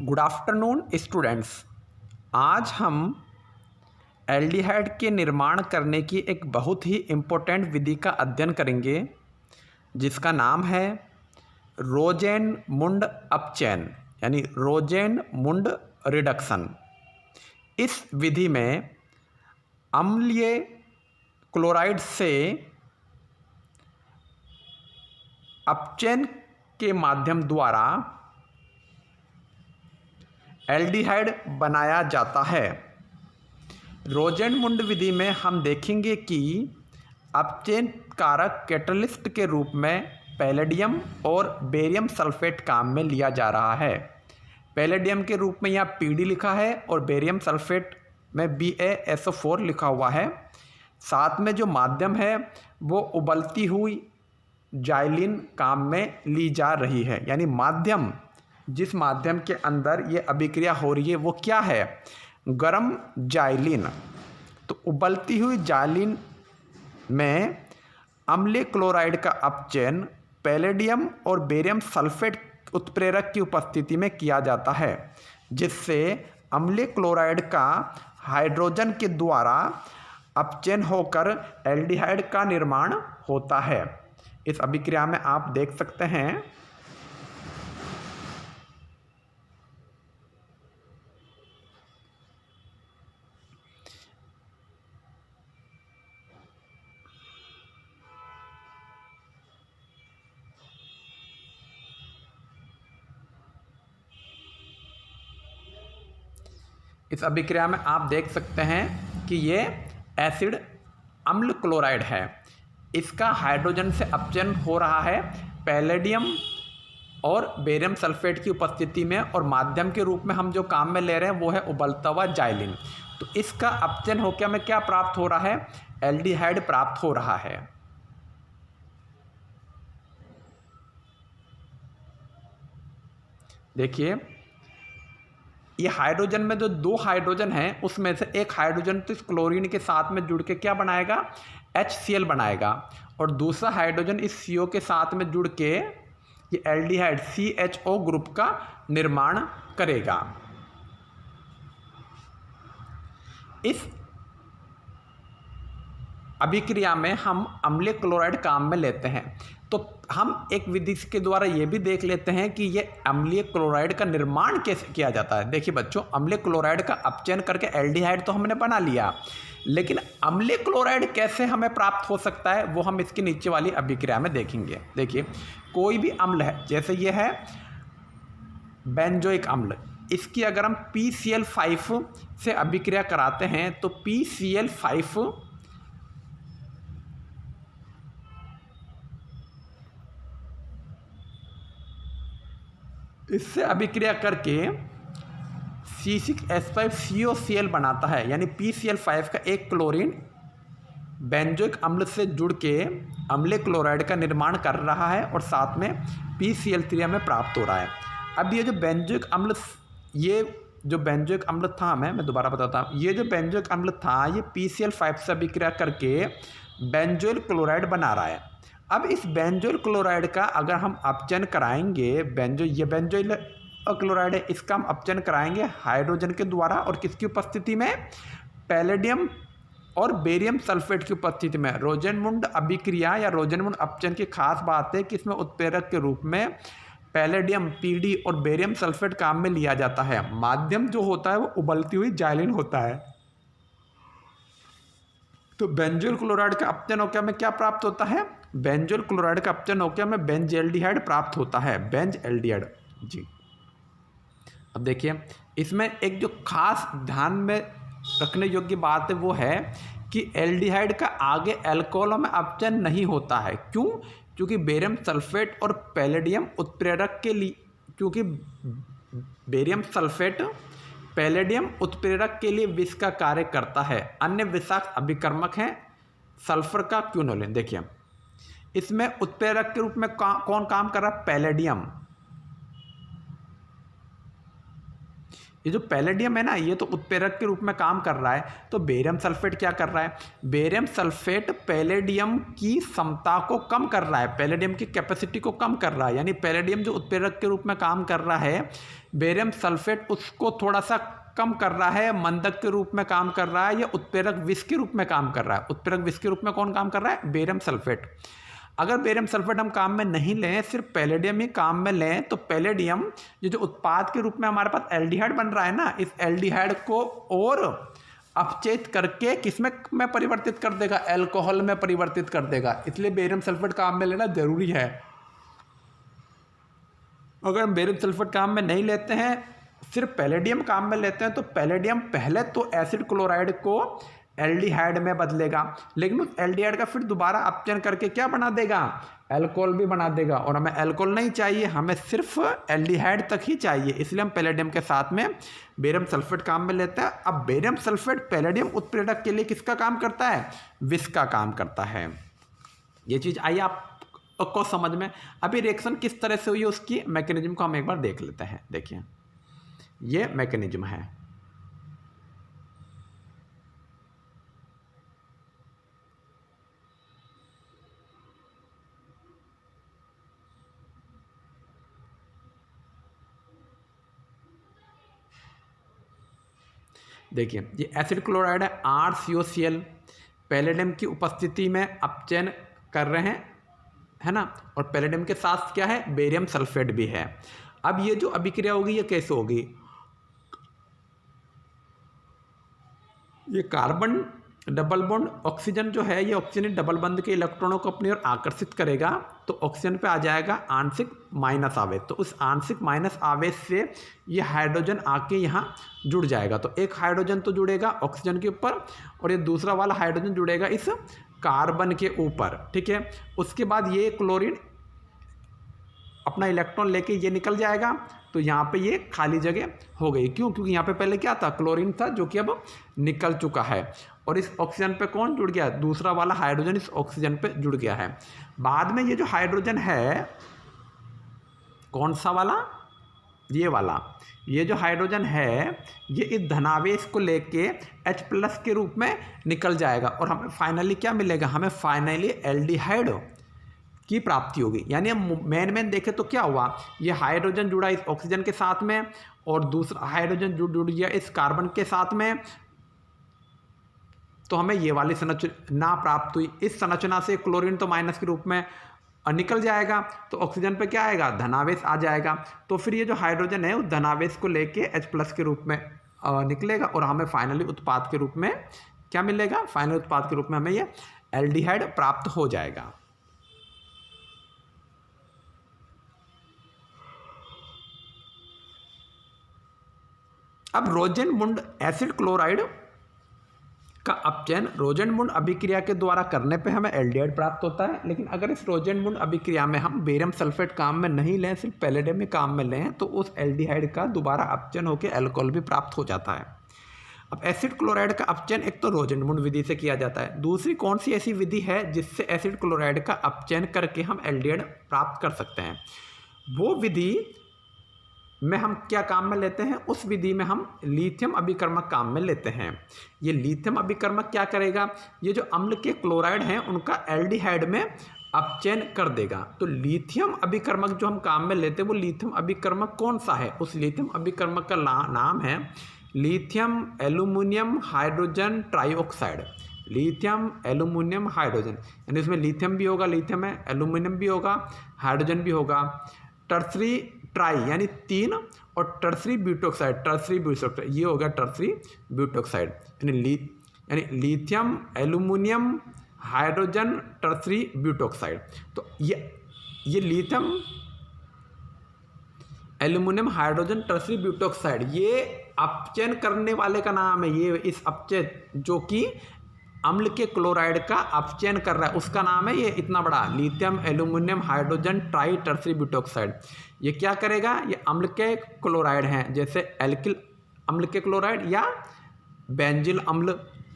Good afternoon students. आज हम aldehyde के निर्माण करने की एक बहुत ही इम्पोर्टेंट विधि का अध्ययन करेंगे जिसका नाम है रोजेनमुंड अपचयन यानी रोजेनमुंड रिडक्शन। इस विधि में अम्लीय क्लोराइड से अपचयन के माध्यम द्वारा एल्डिहाइड बनाया जाता है। रोजेनमुंड विधि में हम देखेंगे कि अपचयन कारक कैटलिस्ट के रूप में पैलेडियम और बेरियम सल्फेट काम में लिया जा रहा है। पैलेडियम के रूप में यहाँ PD लिखा है और बेरियम सल्फेट में BaSO4 लिखा हुआ है। साथ में जो माध्यम है वो उबलती हुई जाइलिन काम में ली जा रही है, यानी माध्यम जिस माध्यम के अंदर ये अभिक्रिया हो रही है वो क्या है? गर्म जाइलिन। तो उबलती हुई जाइलिन में अम्लीय क्लोराइड का अपचयन पैलेडियम और बेरियम सल्फेट उत्प्रेरक की उपस्थिति में किया जाता है, जिससे अम्लीय क्लोराइड का हाइड्रोजन के द्वारा अपचयन होकर एल्डिहाइड का निर्माण होता है। इस अभिक्रिया में आप देख सकते हैं कि ये एसिड अम्ल क्लोराइड है। इसका हाइड्रोजन से अपचयन हो रहा है पैलेडियम और बेरियम सल्फेट की उपस्थिति में, और माध्यम के रूप में हम जो काम में ले रहे हैं वो है उबलता हुआ जाइलिन। तो इसका अपचयन होकर हमें क्या प्राप्त हो रहा है? एल्डिहाइड प्राप्त हो रहा है। देखिए, ये हाइड्रोजन में जो दो हाइड्रोजन हैं उसमें से एक हाइड्रोजन तो इस क्लोरीन के साथ में जुड़ के क्या बनाएगा? HCl बनाएगा, और दूसरा हाइड्रोजन इस CO के साथ में जुड़ के ये एल्डिहाइड CHO ग्रुप का निर्माण करेगा। इस अभिक्रिया में हम अम्लीय क्लोराइड काम में लेते हैं। तो हम एक विधि के द्वारा ये भी देख लेते हैं कि ये अम्लीय क्लोराइड का निर्माण कैसे किया जाता है। देखिए बच्चों, अम्लीय क्लोराइड का अपचयन करके एल्डिहाइड तो हमने बना लिया, लेकिन अम्लीय क्लोराइड कैसे हमें प्राप्त हो सकता है वो हम इसके नीचे वाली अभिक्रिया में देखेंगे। देखिए, कोई भी अम्ल है, जैसे ये है बेंजोइक अम्ल, इसकी अगर हम PCl5 से अभिक्रिया कराते हैं तो PCl5 इससे अभिक्रिया करके C6H5COCl बनाता है, यानी PCl5 का एक क्लोरीन बेंजोइक अम्ल से जुड़ के अम्लीय क्लोराइड का निर्माण कर रहा है और साथ में PCl3 में प्राप्त हो रहा है। अब ये जो बेंजोइक अम्ल था, मैं दोबारा बताता हूँ, ये जो बेंजोइक अम्ल था ये PCl5 से अभिक्रिया करके बेंजोइल क्लोराइड बना रहा है। अब इस बेंजोइल क्लोराइड का अगर हम अपचयन कराएंगे, ये बेंजोइल क्लोराइड है, इसका हम अपचयन कराएंगे हाइड्रोजन के द्वारा, और किसकी उपस्थिति में? पैलेडियम और बेरियम सल्फेट की उपस्थिति में। रोजेनमुंड अभिक्रिया या रोजेनमुंड अपचयन की खास बात है कि इसमें उत्प्रेरक के रूप में पैलेडियम PD और बेरियम सल्फेट काम में लिया जाता है। माध्यम जो होता है वो उबलती हुई जाइलिन होता है। तो बेंजोइल क्लोराइड का अपचयन होकर हमें क्या प्राप्त होता है? बेंजोइल क्लोराइड का अपचयन होकर हमें बेंजल्डिहाइड प्राप्त होता है, बेंजल्डिहाइड जी। अब देखिए, इसमें एक जो खास ध्यान में रखने योग्य बात है वो है कि एल्डिहाइड का आगे अल्कोहलों में अपचयन नहीं होता है। क्यों? क्योंकि बेरियम सल्फेट और पैलेडियम उत्प्रेरक के लिए, क्योंकि बेरियम सल्फेट पैलेडियम उत्प्रेरक के लिए विष का कार्य करता है। अन्य विषाक्त अभिकर्मक हैं सल्फर का क्विनोलिन। देखिए, इसमें उत्प्रेरक के रूप में कौन काम कर रहा है? पैलेडियम। ये जो पैलेडियम है ना, ये तो उत्प्रेरक के रूप में काम कर रहा है। तो बेरियम सल्फेट क्या कर रहा है? बेरियम सल्फेट पैलेडियम की क्षमता को कम कर रहा है, पैलेडियम की कैपेसिटी को कम कर रहा है। यानी पैलेडियम जो उत्प्रेरक के रूप में काम कर रहा है, बेरियम सल्फेट उसको थोड़ा सा कम कर रहा है, मंदक के रूप में काम कर रहा है, या उत्प्रेरक विष के रूप में काम कर रहा है। उत्प्रेरक विष के रूप में कौन काम कर रहा है? Barium sulphate. अगर बेरियम सल्फेट हम काम में नहीं लें, सिर्फ पैलेडियम ही काम में लें, तो पैलेडियम ये जो उत्पाद के रूप में हमारे पास एल्डिहाइड बन रहा है ना, इस एल्डिहाइड को और अपचेत करके किसमें में परिवर्तित कर देगा? एल्कोहल में परिवर्तित कर देगा। इसलिए बेरियम सल्फेट काम में लेना जरूरी है। अगर हम बेरियम सल्फेट काम में नहीं लेते हैं, सिर्फ पैलेडियम काम में लेते हैं, तो पैलेडियम पहले तो एसिड क्लोराइड को एल्डिहाइड में बदलेगा, लेकिन उस एल्डिहाइड का फिर दोबारा अपचयन करके क्या बना देगा? एल्कोहल भी बना देगा। और हमें एल्कोहल नहीं चाहिए, हमें सिर्फ एल्डिहाइड तक ही चाहिए। इसलिए हम पैलेडियम के साथ में बेरियम सल्फेट काम में लेते हैं। अब बेरियम सल्फेट पैलेडियम उत्प्रेरक के लिए किसका काम करता है? विष का काम करता है। ये चीज़ आई आपको समझ में। अभी रिएक्शन किस तरह से हुई है, उसकी मैकेनिज्म को हम एक बार देख लेते हैं। देखिए, ये मैकेनिज्म है। देखिए, ये एसिड क्लोराइड है RCOCl, पैलेडियम की उपस्थिति में अपचयन कर रहे हैं, है ना। और पैलेडियम के साथ क्या है? बेरियम सल्फेट भी है। अब ये जो अभिक्रिया होगी, ये कैसे होगी? ये कार्बन डबल बॉन्ड ऑक्सीजन जो है, ये ऑक्सीजन डबल बंध के इलेक्ट्रॉनों को अपनी ओर आकर्षित करेगा, तो ऑक्सीजन पे आ जाएगा आंशिक माइनस आवेश। तो उस आंशिक माइनस आवेश से ये हाइड्रोजन आके यहाँ जुड़ जाएगा। तो एक हाइड्रोजन तो जुड़ेगा ऑक्सीजन के ऊपर, और ये दूसरा वाला हाइड्रोजन जुड़ेगा इस कार्बन के ऊपर, ठीक है। उसके बाद ये क्लोरीन अपना इलेक्ट्रॉन लेके ये निकल जाएगा, तो यहाँ पे ये खाली जगह हो गई। क्यों? क्योंकि यहाँ पे पहले क्या था? क्लोरीन था, जो कि अब निकल चुका है। और इस ऑक्सीजन पे कौन जुड़ गया? दूसरा वाला हाइड्रोजन इस ऑक्सीजन पे जुड़ गया है। बाद में ये जो हाइड्रोजन है, कौन सा वाला? ये वाला। ये जो हाइड्रोजन है, ये इस धनावेश को लेके H+ के रूप में निकल जाएगा, और हमें फाइनली क्या मिलेगा? हमें फाइनली एल्डिहाइड की प्राप्ति होगी। यानी हम मेन देखें तो क्या हुआ? ये हाइड्रोजन जुड़ा इस ऑक्सीजन के साथ में, और दूसरा हाइड्रोजन जुड़ गया इस कार्बन के साथ में, तो हमें ये वाली संरचना प्राप्त हुई। इस संरचना से क्लोरीन तो माइनस के रूप में निकल जाएगा, तो ऑक्सीजन पे क्या आएगा? धनावेश आ जाएगा। तो फिर ये जो हाइड्रोजन है, उस धनावेश को लेके H+ के रूप में निकलेगा, और हमें फाइनली उत्पाद के रूप में क्या मिलेगा? फाइनल उत्पाद के रूप में हमें ये एल्डिहाइड प्राप्त हो जाएगा। अब रोजेनमुंड एसिड क्लोराइड का अपचयन रोजेनमुंड अभिक्रिया के द्वारा करने पे हमें एल्डिहाइड प्राप्त होता है। लेकिन अगर इस रोजेनमुंड अभिक्रिया में हम बेरियम सल्फेट काम में नहीं लें, सिर्फ पैलेडियम ही काम में लें, तो उस एल्डिहाइड का दोबारा अपचयन होकर एल्कोहल भी प्राप्त हो जाता है। अब एसिड क्लोराइड का अपचयन एक तो रोजेनमुंड विधि से किया जाता है। दूसरी कौन सी ऐसी विधि है जिससे एसिड क्लोराइड का अपचयन करके हम एल्डिहाइड प्राप्त कर सकते हैं? वो विधि में हम क्या काम में लेते हैं? उस विधि में हम लिथियम अभिकर्मक काम में लेते हैं। ये लिथियम अभिकर्मक क्या करेगा? ये जो अम्ल के क्लोराइड हैं, उनका एल्डिहाइड में अपचयन कर देगा। तो लिथियम अभिकर्मक जो हम काम में लेते हैं, वो लिथियम अभिकर्मक कौन सा है? उस लिथियम अभिकर्मक का नाम है lithium aluminium hydrogen trioxide. Lithium aluminium hydrogen, यानी इसमें लिथियम भी होगा, लिथियम है, एल्यूमिनियम भी होगा, हाइड्रोजन भी होगा। टर्सरी ट्राई यानी 3, और टर्सरी ब्यूटोक्साइड, ये हो गया टर्सरी ब्यूटोक्साइड, यानी lithium aluminium hydrogen tertiary butoxide. तो ये lithium aluminium hydrogen tertiary butoxide, ये अपचयन करने वाले का नाम है। ये इस अपचयन जो कि अम्ल के क्लोराइड का अपचयन कर रहा है, उसका नाम है ये इतना बड़ा lithium aluminium hydrogen try tertiary butoxide. ये क्या करेगा? ये अम्ल के क्लोराइड हैं, जैसे एल्किल अम्ल के क्लोराइड या बेंजिल अम्ल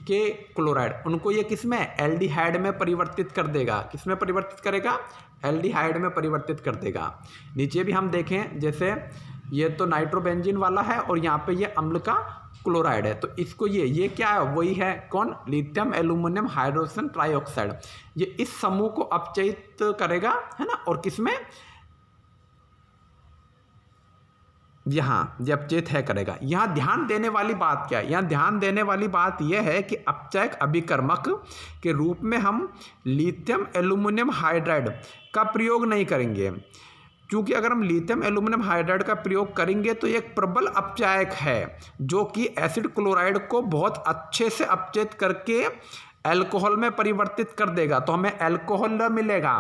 के क्लोराइड, उनको ये किस में? एल्डिहाइड में परिवर्तित कर देगा। किस में परिवर्तित करेगा? एल्डिहाइड में परिवर्तित कर देगा। नीचे भी हम देखें, जैसे ये तो नाइट्रोबेंजीन वाला है और यहाँ पे ये अम्ल का क्लोराइड है। तो इसको ये क्या है, वही है कौन, लिथियम एल्यूमिनियम हाइड्रोजन ट्राइऑक्साइड। ये इस समूह को अपचयित करेगा, है ना, और किसमें, यहाँ ये अपचयित है करेगा। यहाँ ध्यान देने वाली बात क्या है, यहाँ ध्यान देने वाली बात यह है कि अपचयक अभिकर्मक के रूप में हम लिथियम एल्यूमिनियम हाइड्राइड का प्रयोग नहीं करेंगे, क्योंकि अगर हम लिथियम एल्यूमिनियम हाइड्राइड का प्रयोग करेंगे तो ये एक प्रबल अपचायक है जो कि एसिड क्लोराइड को बहुत अच्छे से अपचयित करके अल्कोहल में परिवर्तित कर देगा। तो हमें अल्कोहल मिलेगा,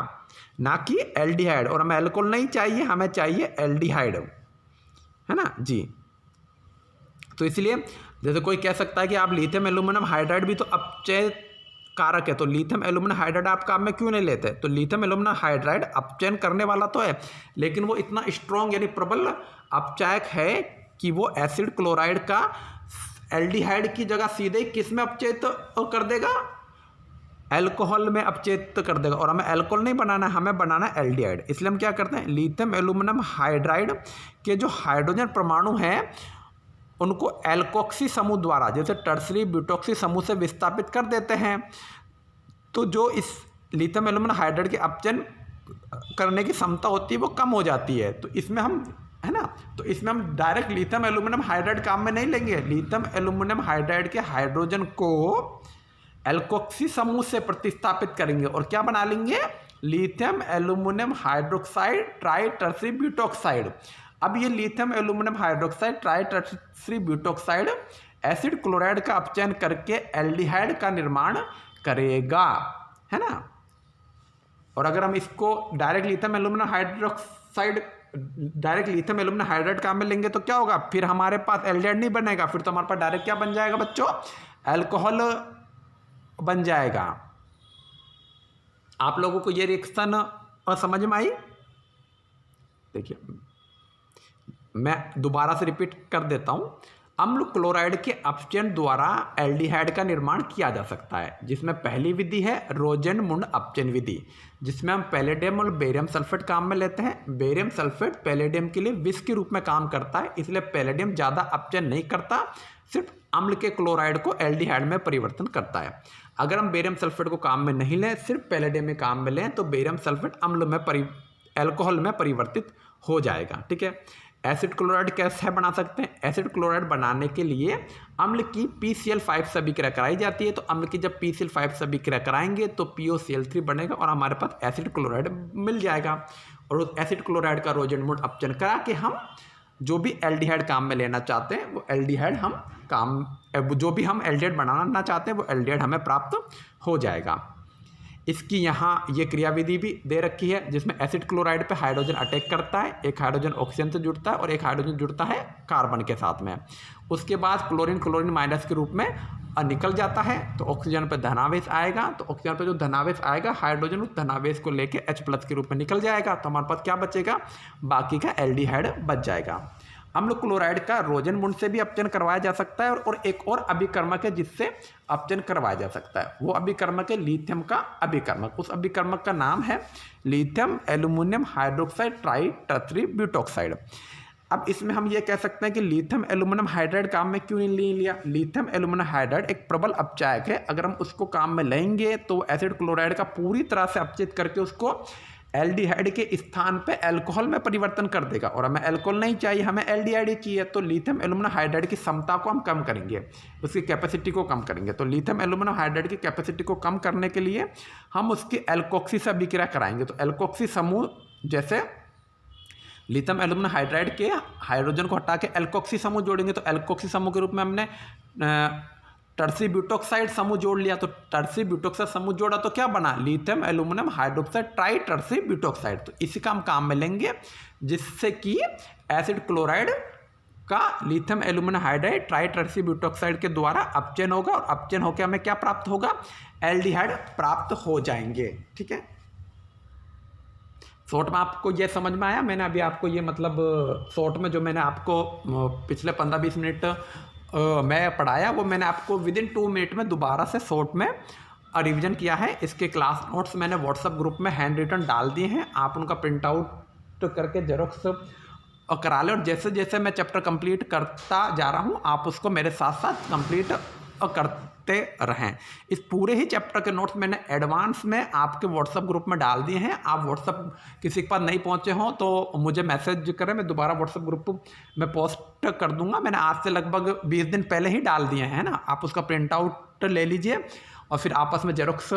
ना कि एल्डिहाइड, और हमें अल्कोहल नहीं चाहिए, हमें चाहिए एल्डिहाइड, है ना जी। तो इसलिए जैसे कोई कह सकता है कि आप लिथियम एल्यूमिनियम हाइड्राइड भी तो अपचय कारक है, तो लिथियम एल्यूमिनियम हाइड्राइड आप काम में क्यों नहीं लेते। तो लिथियम एल्यूमिनियम हाइड्राइड अपचयन करने वाला तो है, लेकिन वो इतना स्ट्रॉन्ग यानी प्रबल अपचायक है कि वो एसिड क्लोराइड का एल्डिहाइड की जगह सीधे किस में अपचयित कर देगा, अल्कोहल में अपचयित कर देगा। और हमें अल्कोहल नहीं बनाना है, हमें बनाना है एल्डिहाइड। इसलिए हम क्या करते हैं, लिथियम एल्यूमिनियम हाइड्राइड के जो हाइड्रोजन परमाणु हैं उनको एल्कोक्सी समूह द्वारा, जैसे टर्सरी ब्यूटॉक्सी समूह से विस्थापित कर देते हैं। तो जो इस लिथियम एल्यूमिनियम हाइड्राइड के अपचयन करने की क्षमता होती है वो कम हो जाती है। तो इसमें हम, है ना, तो इसमें हम डायरेक्ट लिथियम एल्यूमिनियम हाइड्राइड काम में नहीं लेंगे। लिथियम एल्यूमिनियम हाइड्राइड के हाइड्रोजन को एल्कोक्सी समूह से प्रतिस्थापित करेंगे और क्या बना लेंगे, lithium aluminium hydroxide try tertiary butoxide. अब ये lithium aluminium hydroxide try tertiary butoxide acid chloride का अपचयन करके एल्डिहाइड का निर्माण करेगा, है ना। और अगर हम इसको direct lithium aluminium hydroxide, direct lithium aluminium hydride काम में लेंगे तो क्या होगा, फिर हमारे पास एल्डिहाइड नहीं बनेगा, फिर तो हमारे पास डायरेक्ट क्या बन जाएगा बच्चों, अल्कोहल बन जाएगा। आप लोगों को ये रिएक्शन समझ में आई। देखिए मैं दोबारा से रिपीट कर देता हूं, अम्ल क्लोराइड के अपचयन द्वारा एल्डिहाइड का निर्माण किया जा सकता है, जिसमें पहली विधि है रोजेनमुंड अपचयन विधि, जिसमें हम पैलेडियम और बेरियम सल्फेट काम में लेते हैं। बेरियम सल्फेट पैलेडियम के लिए विष के रूप में काम करता है, इसलिए पैलेडियम ज़्यादा अपचयन नहीं करता, सिर्फ अम्ल के क्लोराइड को एल्डिहाइड में परिवर्तन करता है। अगर हम बेरियम सल्फेट को काम में नहीं लें, सिर्फ पैलेडियम में काम में लें, तो बेरियम सल्फेट अम्ल में अल्कोहल में परिवर्तित हो जाएगा। ठीक है, एसिड क्लोराइड कैसे बना सकते हैं, एसिड क्लोराइड बनाने के लिए अम्ल की PCl5 से अभिक्रिया कराई जाती है। तो अम्ल की जब PCl5 से अभिक्रिया कराएंगे तो POCl3 बनेगा और हमारे पास एसिड क्लोराइड मिल जाएगा। और उस एसिड क्लोराइड का रोजेनमुंड अपचयन करा के हम जो भी एल्डिहाइड काम में लेना चाहते हैं वो एल्डिहाइड हम काम, जो भी हम एल्डिहाइड बनाना चाहते हैं वो एल्डिहाइड हमें प्राप्त हो जाएगा। इसकी यहाँ ये क्रियाविधि भी दे रखी है, जिसमें एसिड क्लोराइड पे हाइड्रोजन अटैक करता है, एक हाइड्रोजन ऑक्सीजन से जुड़ता है और एक हाइड्रोजन जुड़ता है कार्बन के साथ में। उसके बाद क्लोरीन माइनस के रूप में निकल जाता है, तो ऑक्सीजन पे धनावेश आएगा, तो ऑक्सीजन पे जो धनावेश आएगा हाइड्रोजन उस धनावेश को लेके H+ के रूप में निकल जाएगा, तो हमारे पास क्या बचेगा, बाकी का एल्डिहाइड बच जाएगा। अम्ल क्लोराइड का रोजेनमुंड से भी अपचयन करवाया जा सकता है और एक और अभिकर्मक है जिससे अपचयन करवाया जा सकता है, वो अभिकर्मक है लिथियम का अभिकर्मक। उस अभिकर्मक का नाम है lithium aluminium hydroxide try tertiary butoxide. अब इसमें हम ये कह सकते हैं कि लिथियम एल्यूमिनियम हाइड्राइड काम में क्यों नहीं लिया। लिथियम एल्यूमिनियम हाइड्राइड एक प्रबल अपचायक है, अगर हम उसको काम में लेंगे तो एसिड क्लोराइड का पूरी तरह से अपचित करके उसको एल्डिहाइड के स्थान पे अल्कोहल में परिवर्तन कर देगा। और हमें अल्कोहल नहीं चाहिए, हमें एल्डिहाइड ही चाहिए, तो लिथियम एल्यूमिनियम हाइड्राइड की क्षमता को हम कम करेंगे, उसकी कैपेसिटी को कम करेंगे। तो लिथियम एल्यूमिनियम हाइड्राइड की कैपेसिटी को कम करने के लिए हम उसकी एल्कोक्सी से अभिक्रिया कराएंगे। तो एल्कोक्सी समूह, जैसे लिथियम एल्यूमिनियम हाइड्राइड के हाइड्रोजन को हटा के एल्कोक्सी समूह जोड़ेंगे, तो एल्कोक्सी समूह के रूप में हमने टर्सरी ब्यूटॉक्साइड समूह जोड़ लिया। तो टर्सरी ब्यूटॉक्साइड समूह जोड़ा तो क्या बना, lithium aluminium hydroxide try tertiary butoxide. तो इसी का हम काम में लेंगे, जिससे कि एसिड क्लोराइड का lithium aluminium hydride try tertiary butoxide के द्वारा अपचयन होगा और अपचयन होकर हमें क्या प्राप्त होगा, एल्डिहाइड प्राप्त हो जाएंगे। ठीक है, शॉर्ट में आपको ये समझ में आया। मैंने अभी आपको ये मतलब शॉर्ट में जो मैंने आपको पिछले 15-20 मिनट मैं पढ़ाया वो मैंने आपको विदिन 2 मिनट में दोबारा से शॉर्ट में रिवीजन किया है। इसके क्लास नोट्स मैंने व्हाट्सएप ग्रुप में हैंड रिटन डाल दिए हैं, आप उनका प्रिंट आउट करके जेरोक्स करा लें, और जैसे जैसे मैं चैप्टर कंप्लीट करता जा रहा हूँ आप उसको मेरे साथ साथ कंप्लीट करते रहें। इस पूरे ही चैप्टर के नोट्स मैंने एडवांस में आपके व्हाट्सएप ग्रुप में डाल दिए हैं। आप व्हाट्सएप किसी के पास नहीं पहुँचे हों तो मुझे मैसेज करें, मैं दोबारा व्हाट्सएप ग्रुप में पोस्ट कर दूंगा। मैंने आज से लगभग 20 दिन पहले ही डाल दिए हैं ना। आप उसका प्रिंट आउट ले लीजिए और फिर आपस में जेरोक्स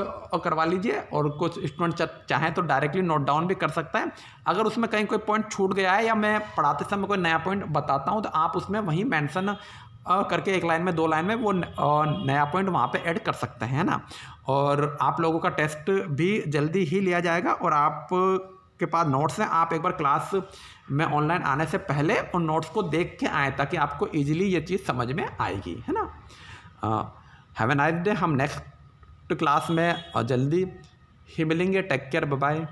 करवा लीजिए, और कुछ स्टूडेंट चाहें तो डायरेक्टली नोट डाउन भी कर सकता है। अगर उसमें कहीं कोई पॉइंट छूट गया है या मैं पढ़ाते समय कोई नया पॉइंट बताता हूं तो आप उसमें वहीं मेंशन करके 1 लाइन में 2 लाइन में वो नया पॉइंट वहाँ पे ऐड कर सकते हैं ना। और आप लोगों का टेस्ट भी जल्दी ही लिया जाएगा, और आप के पास नोट्स हैं, आप एक बार क्लास में ऑनलाइन आने से पहले उन नोट्स को देख के आएँ ताकि आपको ईजिली ये चीज़ समझ में आएगी, है ना। Have a nice day. हम नेक्स्ट क्लास में जल्दी ही मिलेंगे। Take care, bye bye.